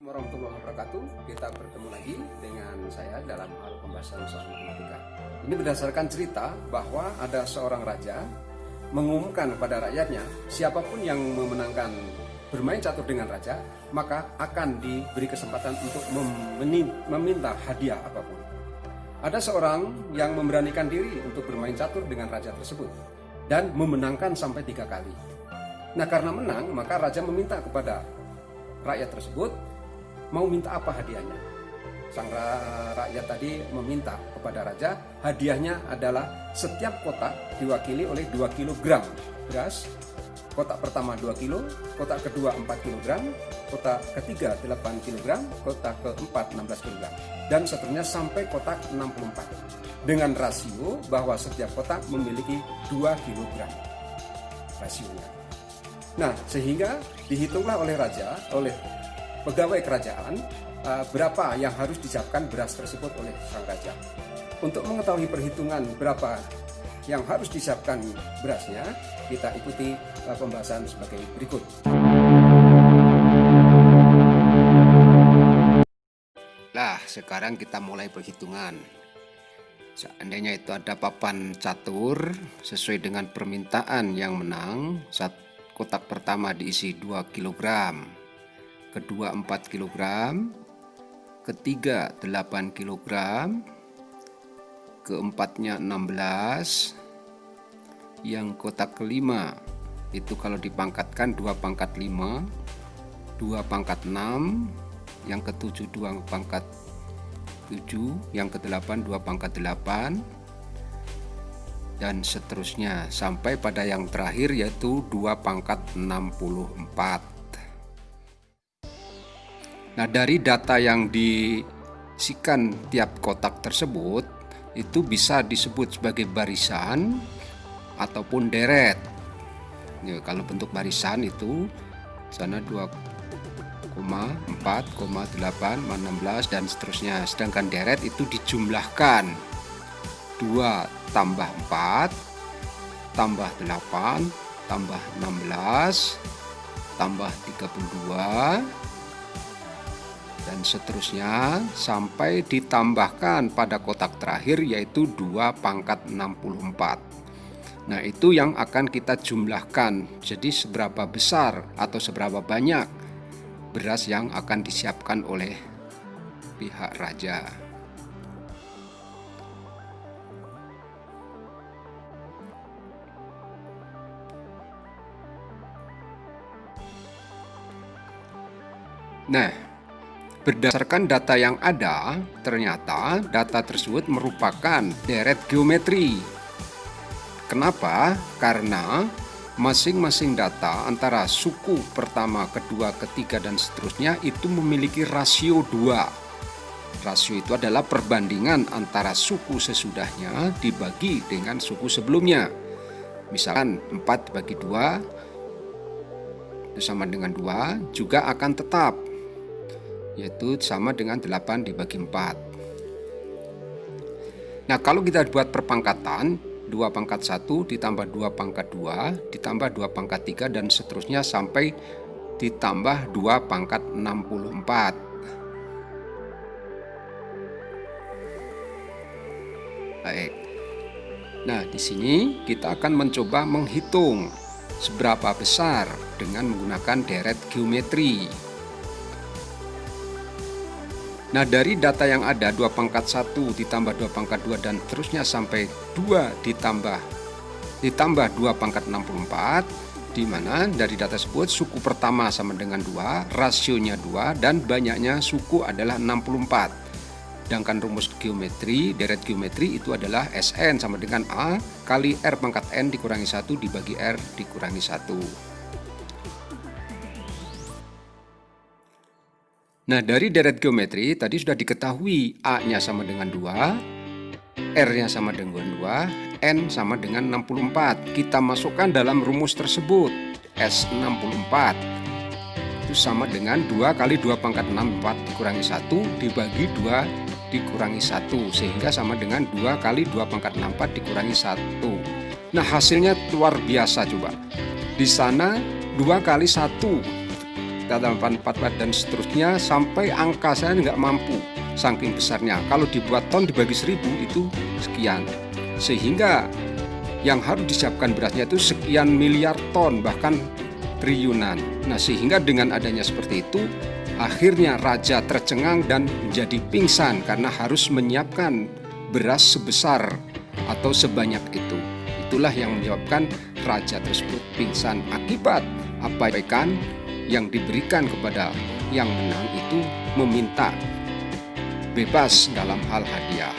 Warahmatullahi wabarakatuh. Kita bertemu lagi dengan saya dalam hal pembahasan soal matematika. Ini berdasarkan cerita bahwa ada seorang raja mengumumkan kepada rakyatnya, siapapun yang memenangkan bermain catur dengan raja, maka akan diberi kesempatan untuk meminta hadiah apapun. Ada seorang yang memberanikan diri untuk bermain catur dengan raja tersebut dan memenangkan sampai 3 kali. Nah, karena menang, maka raja meminta kepada rakyat tersebut mau minta apa hadiahnya. Sang rakyat tadi meminta kepada raja, hadiahnya adalah setiap kotak diwakili oleh 2 kg beras. Kotak pertama 2 kg, kotak kedua 4 kg, kotak ketiga 8 kg, kotak keempat 16 kg, dan seterusnya sampai kotak 64. Dengan rasio bahwa setiap kotak memiliki 2 kg rasionya. Nah, sehingga dihitunglah oleh raja, oleh pegawai kerajaan, berapa yang harus disiapkan beras tersebut oleh sang raja. Untuk mengetahui perhitungan berapa yang harus disiapkan berasnya, kita ikuti pembahasan sebagai berikut. Nah, sekarang kita mulai perhitungan. Seandainya itu ada papan catur sesuai dengan permintaan yang menang, kotak pertama diisi 2 kg, kedua 4 kg, ketiga 8 kg, keempatnya 16, yang kotak kelima itu kalau dipangkatkan 2 pangkat 5, 2 pangkat 6, yang ketujuh 2 pangkat 7, yang ke-8 2 pangkat 8, dan seterusnya sampai pada yang terakhir yaitu 2 pangkat 64. Nah, dari data yang diisikan tiap kotak tersebut itu bisa disebut sebagai barisan ataupun deret. Ya, kalau bentuk barisan itu sana 2,4,8, 16 dan seterusnya. Sedangkan deret itu dijumlahkan 2 tambah 4 tambah 8 tambah 16 tambah 32 dan seterusnya sampai ditambahkan pada kotak terakhir yaitu 2 pangkat 64. Nah, itu yang akan kita jumlahkan. Jadi seberapa besar atau seberapa banyak beras yang akan disiapkan oleh pihak raja. Nah, berdasarkan data yang ada, ternyata data tersebut merupakan deret geometri. Kenapa? Karena masing-masing data antara suku pertama, kedua, ketiga, dan seterusnya itu memiliki rasio 2. Rasio itu adalah perbandingan antara suku sesudahnya dibagi dengan suku sebelumnya. Misalkan 4 dibagi 2 itu sama dengan 2, juga akan tetap, yaitu sama dengan 8 dibagi 4. Nah, kalau kita buat perpangkatan, 2 pangkat 1 ditambah 2 pangkat 2 ditambah 2 pangkat 3 dan seterusnya sampai ditambah 2 pangkat 64. Baik. Nah, di sini kita akan mencoba menghitung seberapa besar dengan menggunakan deret geometri. Nah, dari data yang ada 2 pangkat 1 ditambah 2 pangkat 2 dan terusnya sampai 2 ditambah 2 pangkat 64, di mana dari data tersebut suku pertama sama dengan 2, rasionya 2, dan banyaknya suku adalah 64. Sedangkan rumus geometri, deret geometri itu adalah Sn sama dengan A kali R pangkat N dikurangi 1 dibagi R dikurangi 1. Nah, dari deret geometri tadi sudah diketahui A-nya sama dengan 2, R-nya sama dengan 2, N sama dengan 64. Kita masukkan dalam rumus tersebut, S64 itu sama dengan 2 kali 2 pangkat 64 dikurangi 1 dibagi 2 dikurangi 1, sehingga sama dengan 2 kali 2 pangkat 64 dikurangi 1. Nah, hasilnya luar biasa coba. Di sana 2 kali 1 kita 84 dan seterusnya, sampai angka saya nggak mampu saking besarnya. Kalau dibuat ton dibagi 1000 itu sekian, sehingga yang harus disiapkan berasnya itu sekian miliar ton, bahkan triliunan. Nah, sehingga dengan adanya seperti itu, akhirnya raja tercengang dan menjadi pingsan karena harus menyiapkan beras sebesar atau sebanyak itu. Itulah yang menyebabkan raja tersebut pingsan akibat apa yang diberikan kepada yang menang itu meminta bebas dalam hal hadiah.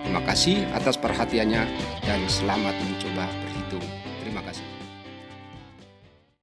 Terima kasih atas perhatiannya dan selamat mencoba.